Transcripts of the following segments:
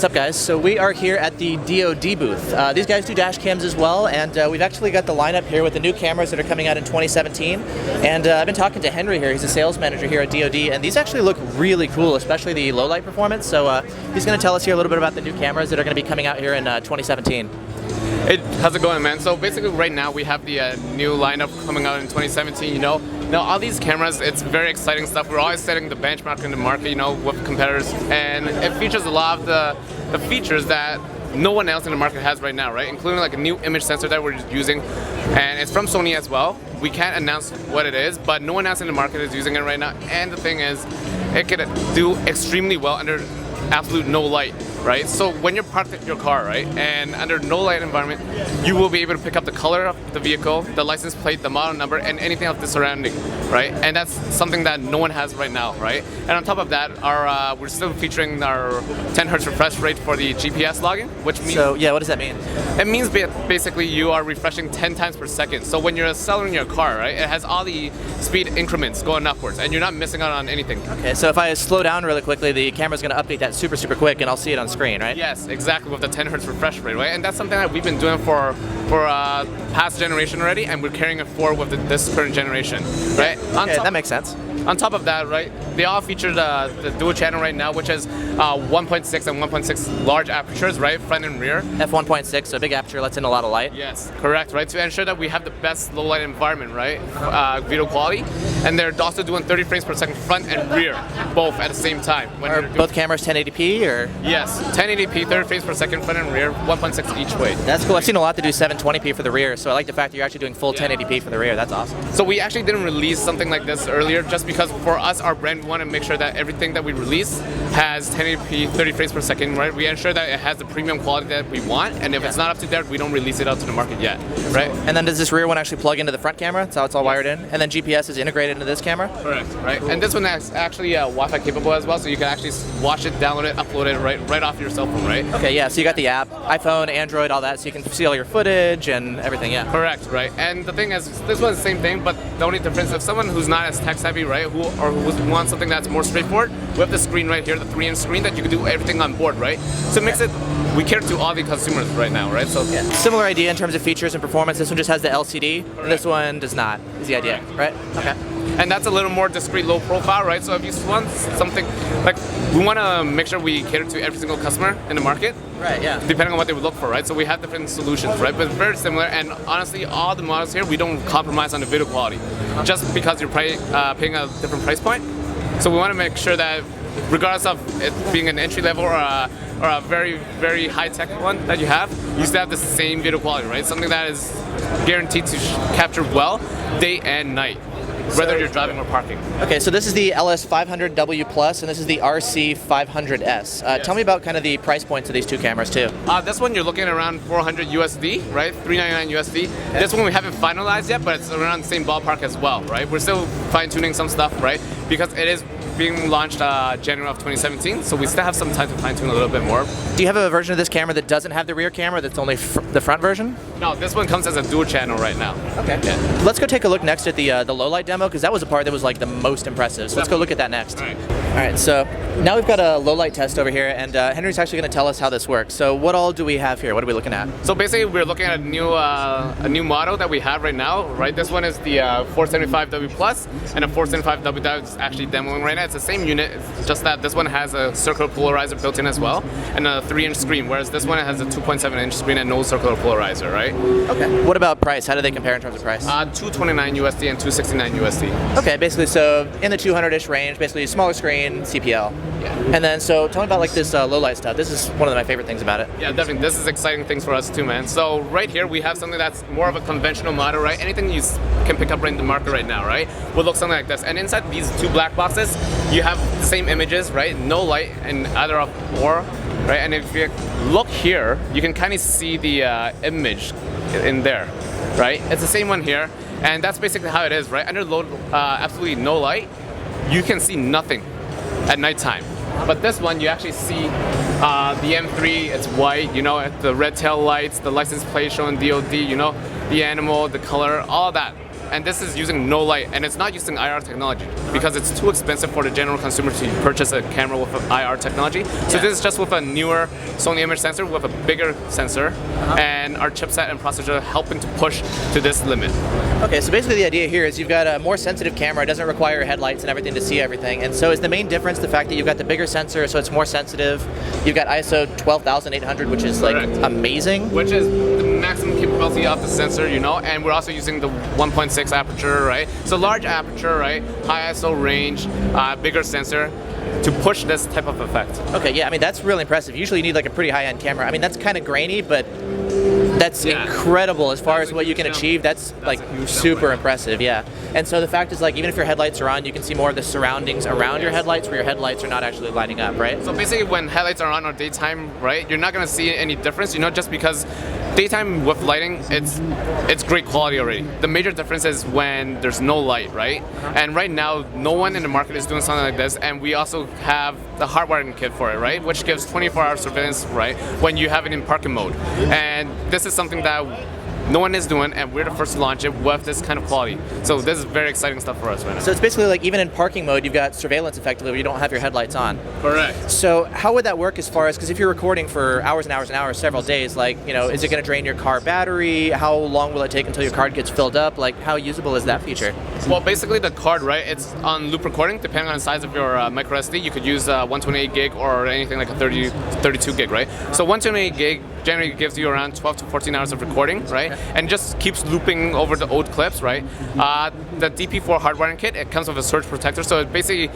what's up guys? So we are here at the DOD booth. These guys do dash cams as well, and we've actually got the lineup here with the new cameras that are coming out in 2017. And I've been talking to Henry here, he's a sales manager here at DOD, and these actually look really cool, especially the Lowlight performance. So he's going to tell us here a little bit about the new cameras that are going to be coming out here in 2017. Hey, how's it going, man? So basically right now we have the new lineup coming out in 2017, Now all these cameras, it's very exciting stuff. We're always setting the benchmark in the market, with competitors, and it features a lot of the features that no one else in the market has right now, right? Including like a new image sensor that we're using, and it's from Sony as well. We can't announce what it is, but no one else in the market is using it right now. And the thing is, it can do extremely well under absolute no light, right? So when you're parked at your car, right, and under no light environment, you will be able to pick up the color of the vehicle, the license plate, the model number, and anything else the surrounding, right? And that's something that no one has right now, right? And on top of that, we're still featuring our 10 Hz refresh rate for the GPS logging, which means... So, yeah, what does that mean? It means basically you are refreshing 10 times per second. So when you're accelerating your car, right, it has all the speed increments going upwards, and you're not missing out on anything. Okay, so if I slow down really quickly, the camera's going to update that super quick, and I'll see it on screen, right? Yes, exactly, with the 10 Hz refresh rate, right? And that's something that we've been doing for past generation already, and we're carrying it forward with this current generation, right? Okay, that makes sense. On top of that, right, they all feature the dual channel right now, which is 1.6 and 1.6 large apertures, right, front and rear. F1.6, so a big aperture lets in a lot of light. Yes, correct, right, to ensure that we have the best low light environment, right, video quality. And they're also doing 30 frames per second front and rear, both at the same time. Are both cameras 1080p, or? Yes, 1080p, 30 frames per second front and rear, 1.6 each way. That's cool. I've seen a lot that do 720p for the rear, so I like the fact that you're actually doing full 1080p for the rear. That's awesome. So we actually didn't release something like this earlier just because for us, our brand, we want to make sure that everything that we release has 1080p, 30 frames per second, right? We ensure that it has the premium quality that we want, and if it's not up to there, we don't release it out to the market yet, right? And then does this rear one actually plug into the front camera? That's how it's all wired in? And then GPS is integrated into this camera? Correct, right? And this one is actually Wi-Fi capable as well, so you can actually watch it, download it, upload it right off your cell phone, right? Okay, yeah, so you got the app, iPhone, Android, all that, so you can see all your footage and everything, yeah. Correct, right? And the thing is, this one's the same thing, but the only difference, if someone who's not as tech-savvy, right, who wants something that's more straightforward, we have the screen right here, the 3-inch screen that you can do everything on board, right? So it makes it, we cater to all the consumers right now, right? So yeah. Similar idea in terms of features and performance. This one just has the LCD, this one does not, is the idea, right? Okay. And that's a little more discreet, low profile, right? So if you want something, like, we want to make sure we cater to every single customer in the market. Right, yeah. Depending on what they would look for, right? So we have different solutions, right? But very similar, and honestly, all the models here, we don't compromise on the video quality. Just because you're paying a different price point. So we want to make sure that regardless of it being an entry level or a very, very high-tech one that you still have the same video quality, right? Something that is guaranteed to capture well day and night, whether you're driving or parking. Okay, so this is the LS500W Plus, and this is the RC500S. Yes. Tell me about kind of the price points of these two cameras too. This one you're looking at around 400 USD, right? 399 USD. Yeah. This one we haven't finalized yet, but it's around the same ballpark as well, right? We're still fine-tuning some stuff, right? Because it is being launched January of 2017, so we still have some time to fine-tune a little bit more. Do you have a version of this camera that doesn't have the rear camera, that's only the front version? No, this one comes as a dual channel right now. Okay. Yeah. Let's go take a look next at the Lowlight demo, because that was the part that was like the most impressive. So let's go look at that next. All right, so now we've got a Lowlight test over here, and Henry's actually going to tell us how this works. So what all do we have here? What are we looking at? So basically, we're looking at a new model that we have right now, right? This one is the 475W Plus, and a 475W that's actually demoing right now. It's the same unit, it's just that this one has a circular polarizer built in as well, and a 3-inch screen, whereas this one has a 2.7-inch screen and no circular polarizer, right? Okay. What about price? How do they compare in terms of price? 229 USD and 269 USD. Okay, basically, so in the 200-ish range, basically smaller screen, CPL. Yeah. And then, so tell me about like this Lowlight stuff. This is one of my favorite things about it. Yeah, definitely. This is exciting things for us too, man. So right here, we have something that's more of a conventional model, right? Anything you can pick up right in the market right now, right? Will look something like this. And inside these two black boxes, you have the same images, right? No light in either of or, right? And if you look here, you can kind of see the image in there, right? It's the same one here. And that's basically how it is, right? Under absolutely no light, you can see nothing at nighttime. But this one, you actually see the M3, it's white, the red tail lights, the license plate showing DOD, the animal, the color, all that. and this is using no light, and it's not using IR technology because it's too expensive for the general consumer to purchase a camera with IR technology. So this is just with a newer Sony image sensor with a bigger sensor, and our chipset and processor helping to push to this limit. Okay, so basically the idea here is you've got a more sensitive camera. It doesn't require headlights and everything to see everything. And so is the main difference the fact that you've got the bigger sensor, so it's more sensitive. You've got ISO 12,800, which is like amazing. Which is the maximum capability of the sensor, you know, and we're also using the 1.6 aperture, right? So large aperture, right? High ISO range, bigger sensor to push this type of effect. Okay, yeah, I mean, that's really impressive. Usually you need like a pretty high-end camera. I mean, that's kind of grainy, but that's incredible as far as what you can achieve. That's like super impressive, yeah. And so the fact is, like, even if your headlights are on, you can see more of the surroundings around your headlights where your headlights are not actually lighting up, right? So basically when headlights are on or daytime, right, you're not going to see any difference, you know, just because daytime with lighting, it's great quality already. The major difference is when there's no light, right? And right now, no one in the market is doing something like this, and we also have the hardwiring kit for it, right? Which gives 24-hour surveillance, right, when you have it in parking mode. And this is something that no one is doing, and we're the first to launch it with this kind of quality. So this is very exciting stuff for us right now. So it's basically like even in parking mode, you've got surveillance effectively where you don't have your headlights on. Correct. So how would that work as far as, because if you're recording for hours and hours and hours, several days, like, you know, is it going to drain your car battery? How long will it take until your card gets filled up? Like, how usable is that feature? Well, basically the card, right, it's on loop recording. Depending on the size of your micro SD, you could use 128 gig or anything like a 32 gig, right? So 128 gig generally gives you around 12 to 14 hours of recording, right? And just keeps looping over the old clips, right? The DP4 hardwiring kit, it comes with a surge protector, so it basically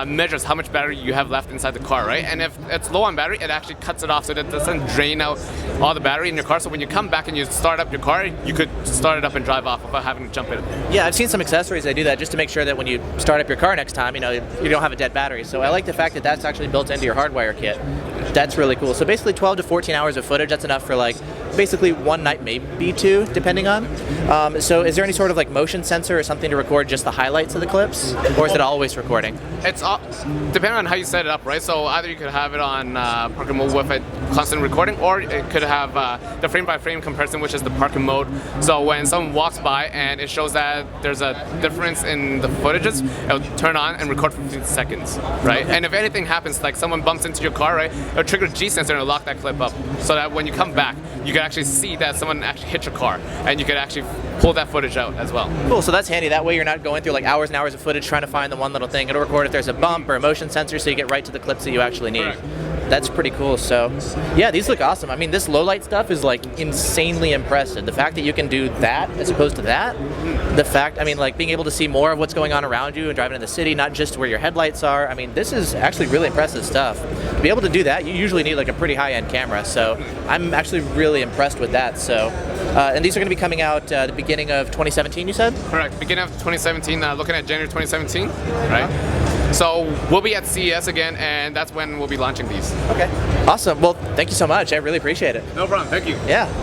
measures how much battery you have left inside the car, right? And if it's low on battery, it actually cuts it off so that it doesn't drain out all the battery in your car. So when you come back and you start up your car, you could start it up and drive off without having to jump in. Yeah, I've seen some accessories that do that just to make sure that when you start up your car next time, you know, you don't have a dead battery. So I like the fact that that's actually built into your hardwire kit. That's really cool. So basically 12 to 14 hours of footage, that's enough for like basically one night, maybe two, depending on. So is there any sort of like motion sensor or something to record just the highlights of the clips? Or is it always recording? It's all, depending on how you set it up, right? So either you could have it on parking mode with a constant recording, or it could have the frame-by-frame comparison, which is the parking mode. So when someone walks by and it shows that there's a difference in the footages, it'll turn on and record for 15 seconds, right? Okay. And if anything happens, like someone bumps into your car, right, it'll trigger G sensor and it'll lock that clip up, so that when you come back, you can actually see that someone actually hit your car, and you can actually pull that footage out as well. Cool, so that's handy. That way you're not going through like hours and hours of footage trying to find the one little thing. It'll record if there's a bump or a motion sensor, so you get right to the clips that you actually need. Correct. That's pretty cool. So yeah, these look awesome. I mean, this low light stuff is like insanely impressive. The fact that you can do that as opposed to that, the fact, I mean, like being able to see more of what's going on around you and driving in the city, not just where your headlights are. I mean, this is actually really impressive stuff. To be able to do that, you usually need like a pretty high-end camera. So I'm actually really impressed with that. So, and these are going to be coming out the beginning of 2017, you said? Correct. Beginning of 2017, looking at January 2017, right? So we'll be at CES again, and that's when we'll be launching these. Okay. Awesome. Well, thank you so much. I really appreciate it. No problem. Thank you. Yeah.